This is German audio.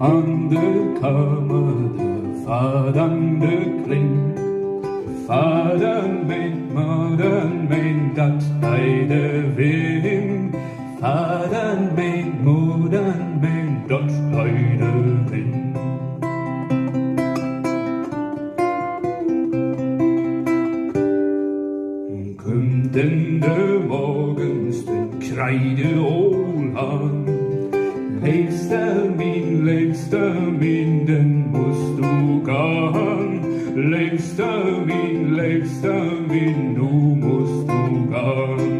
an der Kammer, der Vader klingt. Vader mein, Mutter mein, dat beide Wind. Vader mein, Mutter mein, dat beide Wind. Kommt in der Morgens den Kreide an. Leefster min, den musst du gehen. Leefster min, du musst du gehen.